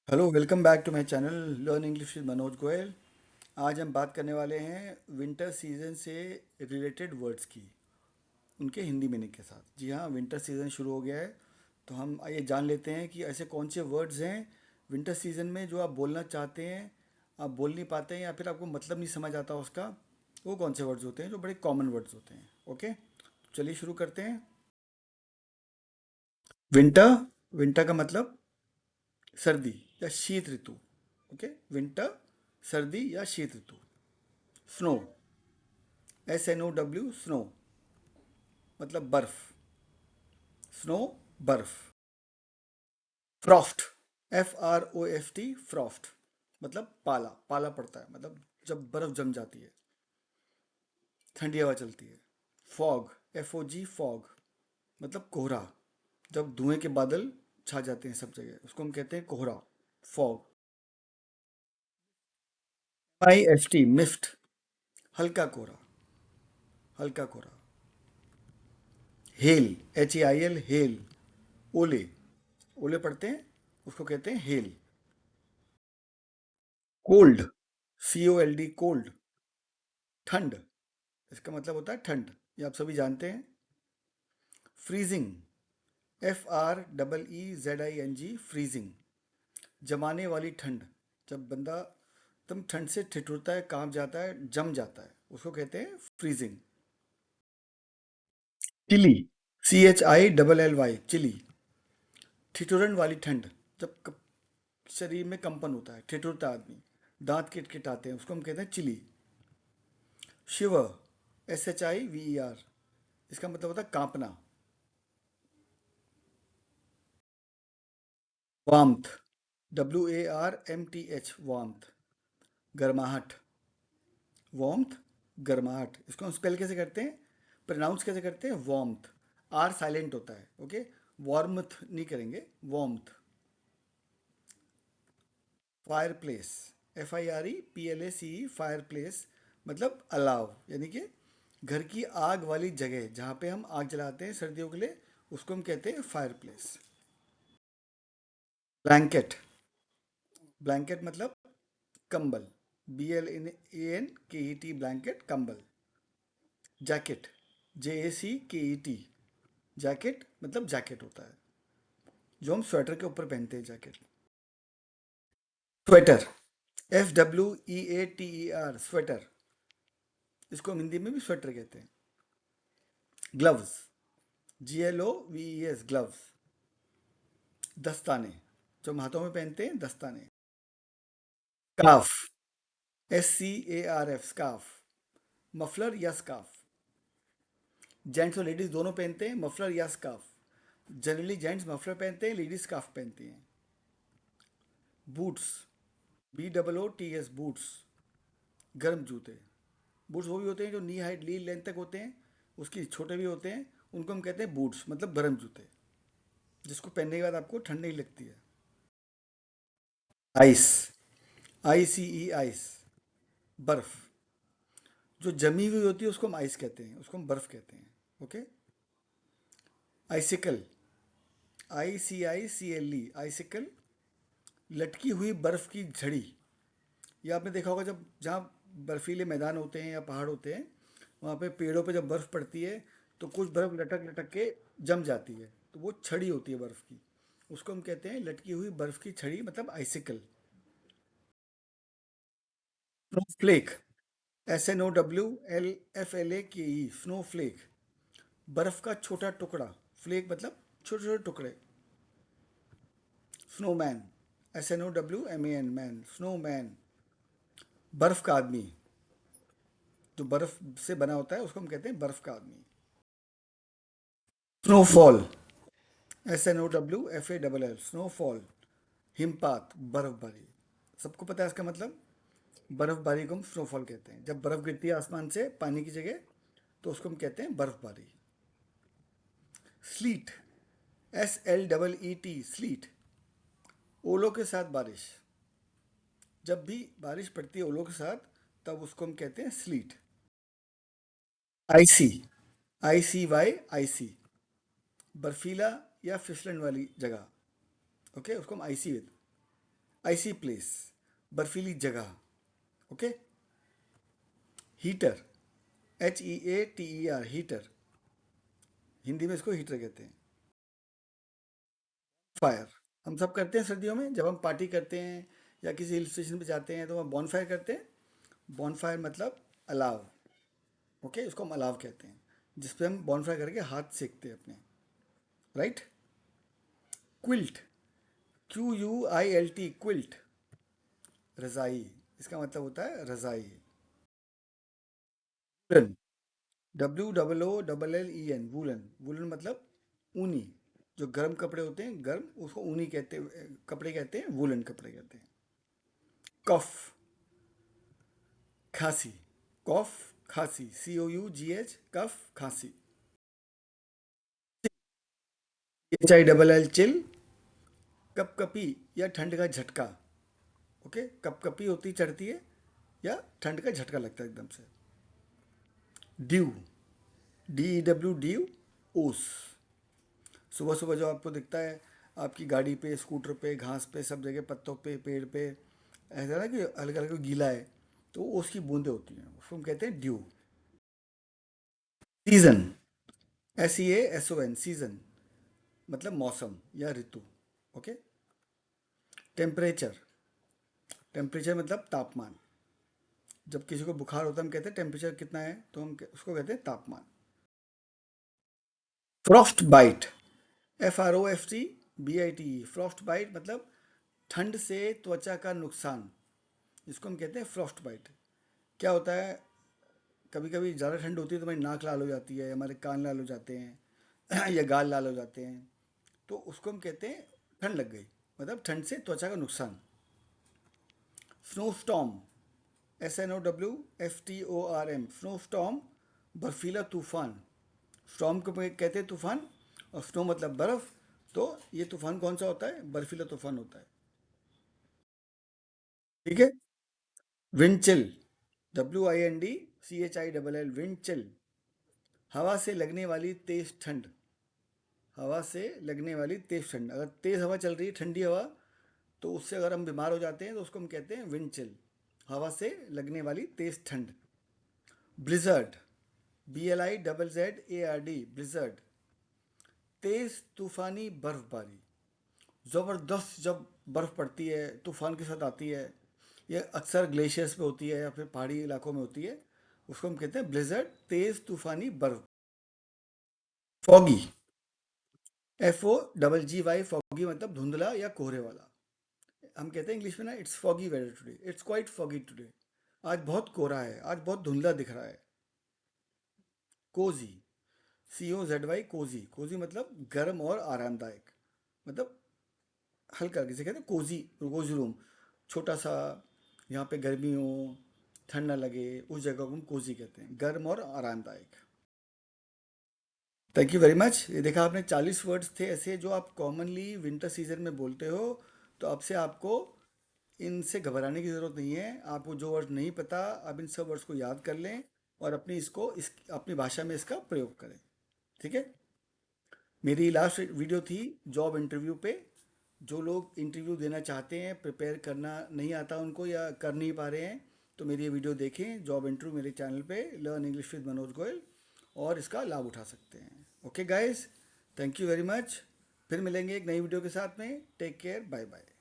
Hello, welcome back to my channel learn English with Manoj Goyal. आज हम बात करने वाले हैं विंटर सीजन से रिलेटेड वर्ड्स की, उनके हिंदी मीनिंग के साथ। जी हाँ, विंटर सीजन शुरू हो गया है, तो हम आइए जान लेते हैं कि ऐसे कौन से वर्ड्स हैं विंटर सीजन में जो आप बोलना चाहते हैं, आप बोल नहीं पाते हैं या फिर आपको मतलब नहीं समझ आता उसका। वो कौन से वर्ड्स होते हैं जो बड़े कॉमन वर्ड्स होते हैं। ओके, तो चलिए शुरू करते हैं। विंटर, विंटर का मतलब सर्दी या शीत ऋतु। ओके, विंटर सर्दी या शीत ऋतु। स्नो, SNOW, स्नो मतलब बर्फ। स्नो, बर्फ। फ्रॉस्ट, FROST, फ्रॉस्ट मतलब पाला, पाला पड़ता है, मतलब जब बर्फ जम जाती है, ठंडी हवा चलती है। फॉग, FOG, फॉग मतलब कोहरा, जब धुएं के बादल छा जाते हैं सब जगह, उसको हम कहते हैं कोहरा, फॉग। MIST, मिस्ट, हल्का कोहरा, हल्का कोहरा। हेल, HAIL, हेल, ओले, ओले पड़ते हैं, उसको कहते हैं हेल। कोल्ड, COLD, कोल्ड, ठंड, इसका मतलब होता है ठंड, ये आप सभी जानते हैं। फ्रीजिंग, FREEZING, फ्रीजिंग जमाने वाली ठंड, जब बंदा एकदम ठंड से ठिठुरता है, कांप जाता है, जम जाता है, उसको कहते हैं फ्रीजिंग। चिली, CHILLY, चिली ठिठुरन वाली ठंड, जब शरीर में कंपन होता है, ठिठुरता है आदमी, दांत किटकिटाते हैं, उसको हम कहते हैं चिली। शिवर, SHIVER, इसका मतलब होता है कांपना। वार्मथ, WARMTH, वार्मथ गर्माहट। वार्मथ, गर्माहट, इसको हम स्पेल कैसे करते हैं, प्रोनाउंस कैसे करते हैं, वार्मथ, आर साइलेंट होता है। ओके, वार्मथ नहीं करेंगे, warmth. Fire place, FIREPLACE, fire place मतलब अलाव, यानी कि घर की आग वाली जगह जहाँ पे हम आग जलाते हैं सर्दियों के लिए, उसको हम कहते हैं फायर प्लेस। ब्लैंकेट, ब्लैंकेट मतलब कंबल, BLANKET, ब्लैंकेट कंबल। जैकेट, JACKET, जैकेट मतलब जैकेट होता है जो हम स्वेटर के ऊपर पहनते हैं, जैकेट। स्वेटर, SWEATER, स्वेटर, इसको हम हिंदी में भी स्वेटर कहते हैं। ग्लव्स, GLOVES, ग्लव्स दस्ताने, जो हम हाथों में पहनते हैं, दस्ताने। स्कार्फ, SCARF, स्कार्फ मफलर या स्कार्फ, जेंट्स और लेडीज दोनों पहनते हैं मफलर या स्कार्फ। जनरली जेंट्स मफलर पहनते हैं, लेडीज स्कार्फ पहनती हैं। बूट्स, BOOTS, बूट्स गर्म जूते। बूट्स वो भी होते हैं जो नी हाइट, नी लेंथ तक होते हैं, उसकी छोटे भी होते हैं, उनको हम कहते हैं बूट्स मतलब गर्म जूते, जिसको पहनने के बाद आपको ठंड नहीं लगती है। आइस, ICE, आइस बर्फ, जो जमी हुई होती है उसको हम आइस कहते हैं, उसको हम बर्फ कहते हैं। ओके। आइसिकल, ICICLE, आइसिकल लटकी हुई बर्फ की झड़ी। ये आपने देखा होगा, जब जहाँ बर्फीले मैदान होते हैं या पहाड़ होते हैं, वहाँ पे पेड़ों पे जब बर्फ़ पड़ती है तो कुछ बर्फ़ लटक लटक के जम जाती है, तो वो छड़ी होती है बर्फ़ की, उसको हम कहते हैं लटकी हुई बर्फ़ की छड़ी, मतलब आइसिकल। स्नोफ्लेक, SNOWFLAKE, स्नोफ्लेक बर्फ़ का छोटा टुकड़ा, फ्लेक मतलब छोटे छोटे टुकड़े। स्नोमैन, SNOWMAN, मैन, स्नोमैन बर्फ़ का आदमी, जो बर्फ़ से बना होता है उसको हम कहते हैं बर्फ़ का आदमी। स्नोफॉल, SNOWFALL, स्नोफॉल हिमपात, बर्फबारी। सबको पता है इसका मतलब, बर्फबारी को हम स्नोफॉल कहते हैं, जब बर्फ गिरती है आसमान से पानी की जगह, तो उसको हम कहते हैं बर्फबारी। स्लीट, SLEET, स्लीट ओलों के साथ बारिश, जब भी बारिश पड़ती है ओलों के साथ, तब उसको हम कहते हैं स्लीट। आईसी, ICY, बर्फीला या फिसलन वाली जगह। ओके, उसको हम आईसी आइसी प्लेस, बर्फीली जगह। Okay. Heater, HEATER, heater, Hindi में इसको हीटर कहते हैं। फायर, हम सब करते हैं सर्दियों में, जब हम पार्टी करते हैं या किसी हिल स्टेशन पे जाते हैं तो हम बॉन फायर करते हैं। बॉन फायर मतलब अलाव। ओके, इसको हम अलाव कहते हैं, जिस पे हम बॉन फायर करके हाथ सेकते हैं अपने। राइट। क्विल्ट, QUILT, क्विल्ट, रज़ाई, इसका मतलब होता है रज़ाई। वुलन, WOOLLEN, वुलन, वुलन मतलब ऊनी। जो गर्म कपड़े होते हैं, गर्म, उसको ऊनी कहते हैं, कपड़े कहते हैं, वुलन कपड़े कहते हैं। कफ, खांसी, कॉफ, खांसी, COUGH, कफ, खांसी। HILL, चिल, कपकपी या ठंड का झटका। ओके, कपकपी होती चढ़ती है या ठंड का झटका लगता है एकदम से। ड्यू, DEW, ड्यू, ओस। सुबह सुबह जो आपको दिखता है आपकी गाड़ी पे, स्कूटर पे, घास पे, सब जगह, पत्तों पे, पेड़ पे, ऐसा ना कि हल्का हल्का गीला है, तो उसकी बूंदें होती हैं, उसको हम कहते हैं ड्यू। सीजन, SEASON, सीजन मतलब मौसम या ऋतु। ओके। टेम्परेचर, टेम्परेचर मतलब तापमान। जब किसी को बुखार होता है हम कहते हैं टेम्परेचर कितना है, तो हम उसको कहते हैं तापमान। Frost bite, FROST BITE, frost bite मतलब ठंड से त्वचा का नुकसान, इसको हम कहते हैं फ्रॉस्ट बाइट। क्या होता है, कभी कभी ज़्यादा ठंड होती है तो हमारी नाक लाल हो जाती है, हमारे कान लाल हो जाते हैं या गाल लाल हो जाते हैं, तो उसको हम कहते हैं ठंड लग गई, मतलब ठंड से त्वचा का नुकसान। Snow storm, SNOWSTORM, snow storm, बर्फीला तूफान। स्टॉर्म को कहते हैं तूफान, और स्नो मतलब बर्फ, तो ये तूफान कौन सा होता है, बर्फीला तूफान होता है। ठीक है। Wind chill, WINDCHILL, wind chill, हवा से लगने वाली तेज ठंड। हवा से लगने वाली तेज ठंड, अगर तेज हवा चल रही है, ठंडी हवा, तो उससे अगर हम बीमार हो जाते हैं तो उसको हम कहते हैं विंड चिल, हवा से लगने वाली तेज ठंड। ब्लिजर्ड, BLIZZARD, ब्लिजर्ड, तेज तूफानी बर्फबारी। ज़बरदस्त जब बर्फ़ पड़ती है, तूफान के साथ आती है, ये अक्सर ग्लेशियर्स पे होती है या फिर पहाड़ी इलाकों में होती है, उसको हम कहते हैं ब्लिजर्ड, तेज तूफानी बर्फ। फॉगी, FOGGY, फॉगी मतलब धुंधला या कोहरे वाला। हम कहते हैं इंग्लिश में ना, it's foggy weather today, it's quite foggy today, आज बहुत कोहरा है, आज बहुत धुंधला दिख रहा है। कोजी, COZY, कोजी, कोजी मतलब गर्म और आरामदायक, मतलब हल्का, किसे कहते हैं कोजी, कोजी रूम, छोटा सा, यहाँ पे गर्मी हो, ठंड ना लगे, उस जगह को हम कोजी कहते हैं, गर्म और आरामदायक। Thank you very much. ये देखा आपने, 40 वर्ड्स थे ऐसे जो आप कॉमनली विंटर सीजन में बोलते हो, तो अब से आपको इनसे घबराने की ज़रूरत नहीं है। आपको जो वर्ड नहीं पता, आप इन सब वर्ड्स को याद कर लें और अपनी भाषा में इसका प्रयोग करें। ठीक है। मेरी लास्ट वीडियो थी जॉब इंटरव्यू पे। जो लोग इंटरव्यू देना चाहते हैं, प्रिपेयर करना नहीं आता उनको या कर नहीं पा रहे हैं, तो मेरी ये वीडियो देखें, जॉब इंटरव्यू, मेरे चैनल पे learn English with Manoj Goyal, और इसका लाभ उठा सकते हैं। Okay guys, thank you very much. फिर मिलेंगे एक नई वीडियो के साथ में। Take care, bye bye.